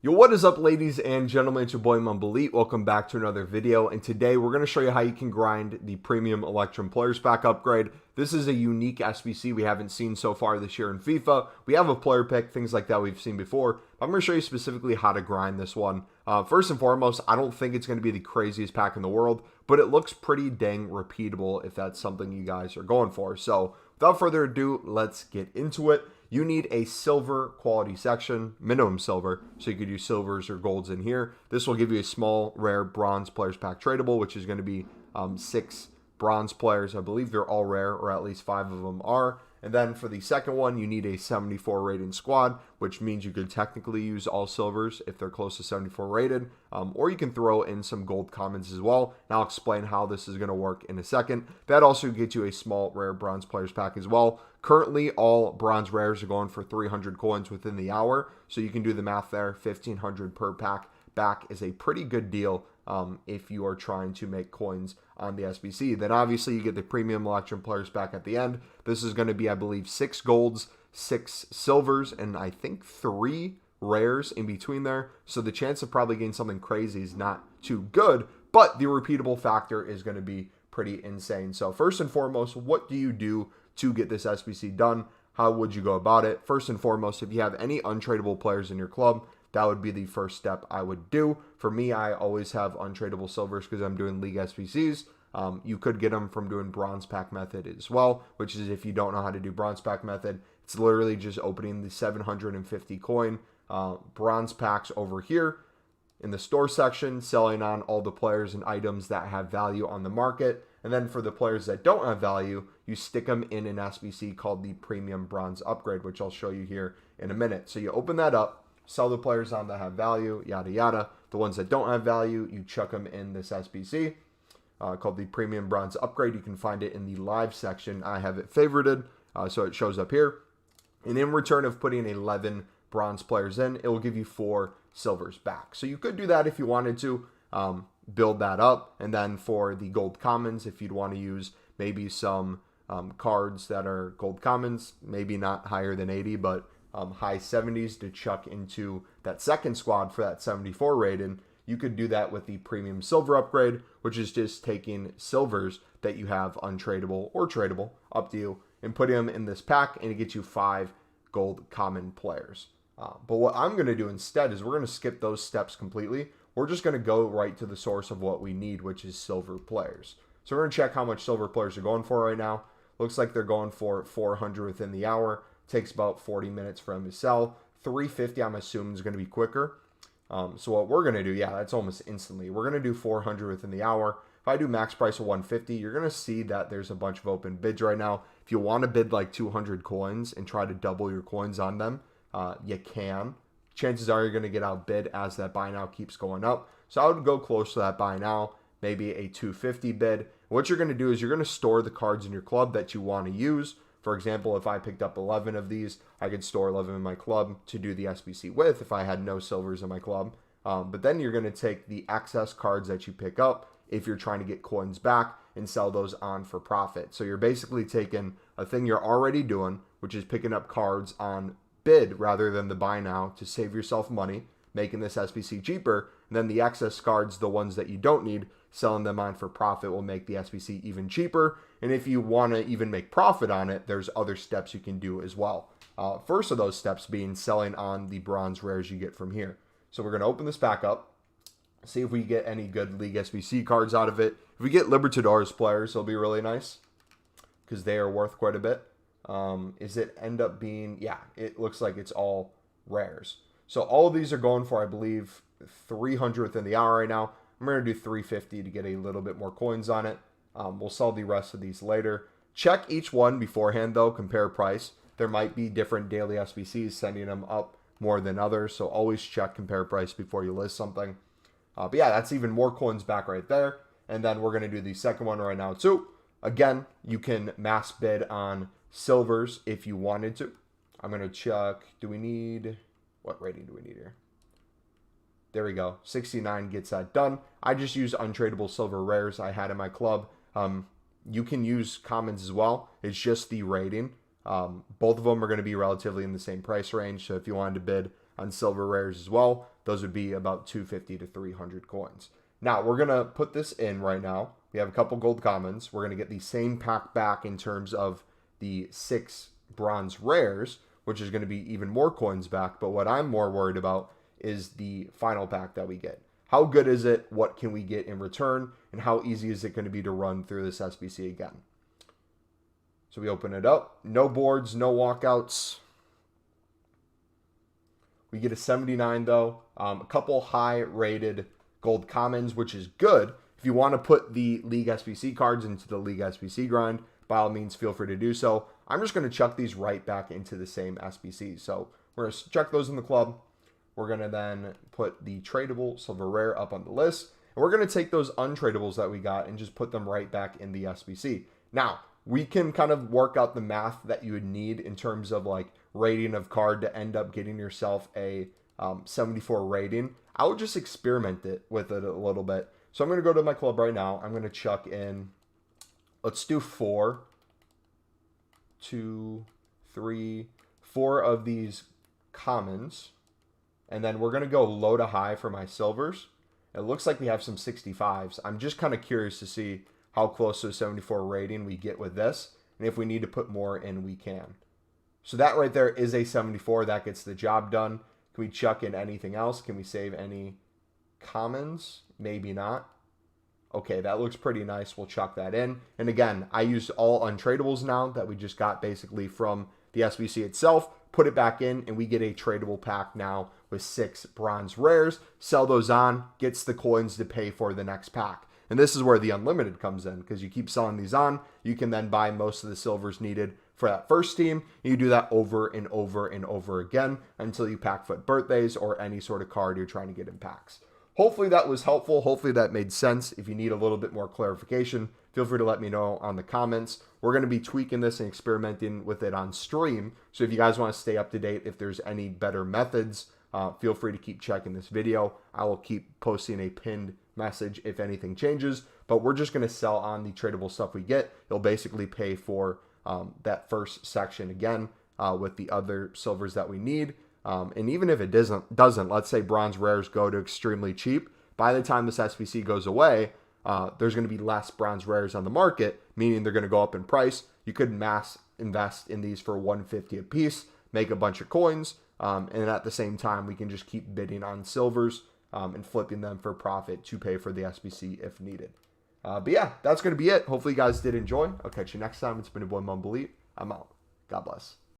Yo, what is up, ladies and gentlemen? It's your boy Mumbelit. Welcome back to another video, and today we're going to show you how you can grind the premium Electrum players pack upgrade. This is a unique SBC we haven't seen so far this year in FIFA. We have a player pick, things like that we've seen before. I'm going to show you specifically how to grind this one. First and foremost, I don't think it's going to be the craziest pack in the world, but it looks pretty dang repeatable if that's something you guys are going for. So without further ado, let's get into it. You need a silver quality section, minimum silver, so you could use silvers or golds in here. This will give you a small, rare bronze players pack tradable, which is going to be 6 bronze players. I believe they're all rare, or at least 5 of them are. And then for the second one, you need a 74 rated squad, which means you could technically use all silvers if they're close to 74 rated, or you can throw in some gold commons as well. And I'll explain how this is going to work in a second. That also gets you a small rare bronze players pack as well. Currently, all bronze rares are going for 300 coins within the hour, so you can do the math there. 1,500 per pack back is a pretty good deal if you are trying to make coins on the SBC. Then obviously you get the premium Electrum players back at the end. This is going to be, I believe, 6 golds, 6 silvers, and I think 3 rares in between there. So the chance of probably getting something crazy is not too good, but the repeatable factor is going to be pretty insane. So first and foremost, what do you do to get this SBC done? How would you go about it? First and foremost, if you have any untradeable players in your club, that would be the first step I would do. For me, I always have untradeable silvers because I'm doing league SBCs. You could get them from doing bronze pack method as well, which is if you don't know how to do bronze pack method, it's literally just opening the 750 coin bronze packs over here in the store section, selling on all the players and items that have value on the market. And then for the players that don't have value, you stick them in an SBC called the Premium Bronze Upgrade, which I'll show you here in a minute. So you open that up, sell the players on that have value, yada yada. The ones that don't have value, you chuck them in this SBC called the Premium Bronze Upgrade. You can find it in the live section. I have it favorited, so it shows up here. And in return of putting 11 bronze players in, it will give you 4 silvers back. So you could do that if you wanted to. Build that up. And then for the gold commons, if you'd want to use maybe some cards that are gold commons, maybe not higher than 80, but high 70s to chuck into that second squad for that 74 rated, you could do that with the premium silver upgrade, which is just taking silvers that you have untradeable or tradable, up to you, and putting them in this pack, and it gets you 5 gold common players. But what I'm going to do instead is we're going to skip those steps completely. We're just going to go right to the source of what we need, which is silver players. So we're going to check how much silver players are going for right now. Looks like they're going for 400 within the hour. Takes about 40 minutes for them to sell. 350, I'm assuming, is going to be quicker. So what we're going to do, yeah, that's almost instantly. We're going to do 400 within the hour. If I do max price of 150, you're going to see that there's a bunch of open bids right now. If you want to bid like 200 coins and try to double your coins on them, you can. Chances are you're going to get outbid as that buy now keeps going up. So I would go close to that buy now, maybe a 250 bid. What you're going to do is you're going to store the cards in your club that you want to use. For example, if I picked up 11 of these, I could store 11 in my club to do the SBC with if I had no silvers in my club. But then you're going to take the excess cards that you pick up if you're trying to get coins back and sell those on for profit. So you're basically taking a thing you're already doing, which is picking up cards on bid rather than the buy now to save yourself money, making this SBC cheaper. And then the excess cards, the ones that you don't need, selling them on for profit will make the SBC even cheaper. And if you want to even make profit on it, there's other steps you can do as well. First of those steps being selling on the bronze rares you get from here. So we're going to open this back up, see if we get any good League SBC cards out of it. If we get Libertadores players, it'll be really nice because they are worth quite a bit. Is it end up being, yeah, it looks like it's all rares. So all of these are going for, I believe, 300th in the hour right now. I'm going to do 350 to get a little bit more coins on it. We'll sell the rest of these later. Check each one beforehand, though. Compare price. There might be different daily SBCs sending them up more than others. So always check compare price before you list something. But yeah, that's even more coins back right there. And then we're going to do the second one right now, too. Again, you can mass bid on silvers if you wanted to. I'm going to check. Do we need... What rating do we need here? There we go. 69 gets that done. I just use untradeable silver rares I had in my club. You can use commons as well. It's just the rating. Both of them are going to be relatively in the same price range. So if you wanted to bid on silver rares as well. Those would be about 250 to 300 coins. Now, we're going to put this in right now. We have a couple gold commons. We're going to get the same pack back in terms of the 6 bronze rares, which is going to be even more coins back. But what I'm more worried about is the final pack that we get. How good is it? What can we get in return? And how easy is it going to be to run through this SBC again? So we open it up. No boards, no walkouts. We get a 79 though. A couple high rated gold commons, which is good. If you want to put the League SBC cards into the League SBC grind, by all means, feel free to do so. I'm just going to chuck these right back into the same SBC. So we're going to chuck those in the club. We're going to then put the tradable silver rare up on the list. And we're going to take those untradables that we got and just put them right back in the SBC. Now, we can kind of work out the math that you would need in terms of like rating of card to end up getting yourself a 74 rating. I would just experiment with it a little bit. So I'm going to go to my club right now. I'm going to chuck in, let's do 4, 2, 3, 4 of these commons. And then we're going to go low to high for my silvers. It looks like we have some 65s. I'm just kind of curious to see how close to a 74 rating we get with this. And if we need to put more in, we can. So that right there is a 74. That gets the job done. Can we chuck in anything else? Can we save any commons? Maybe not. Okay, that looks pretty nice. We'll chuck that in. And again, I used all untradables now that we just got basically from the SBC itself. Put it back in, and we get a tradable pack now with 6 bronze rares. Sell those on, gets the coins to pay for the next pack. And this is where the unlimited comes in, because you keep selling these on. You can then buy most of the silvers needed for that first team. You do that over and over and over again until you pack foot birthdays or any sort of card you're trying to get in packs. Hopefully that was helpful. Hopefully that made sense. If you need a little bit more clarification, feel free to let me know on the comments. We're going to be tweaking this and experimenting with it on stream. So if you guys want to stay up to date, if there's any better methods, feel free to keep checking this video. I will keep posting a pinned message if anything changes, but we're just going to sell on the tradable stuff we get. It'll basically pay for that first section again with the other silvers that we need. And even if it doesn't, let's say bronze rares go to extremely cheap, by the time this SBC goes away, there's going to be less bronze rares on the market, meaning they're going to go up in price. You could mass invest in these for 150 a piece, make a bunch of coins, and at the same time, we can just keep bidding on silvers and flipping them for profit to pay for the SBC if needed. But yeah, that's going to be it. Hopefully you guys did enjoy. I'll catch you next time. It's been your boy Mumble Elite. I'm out. God bless.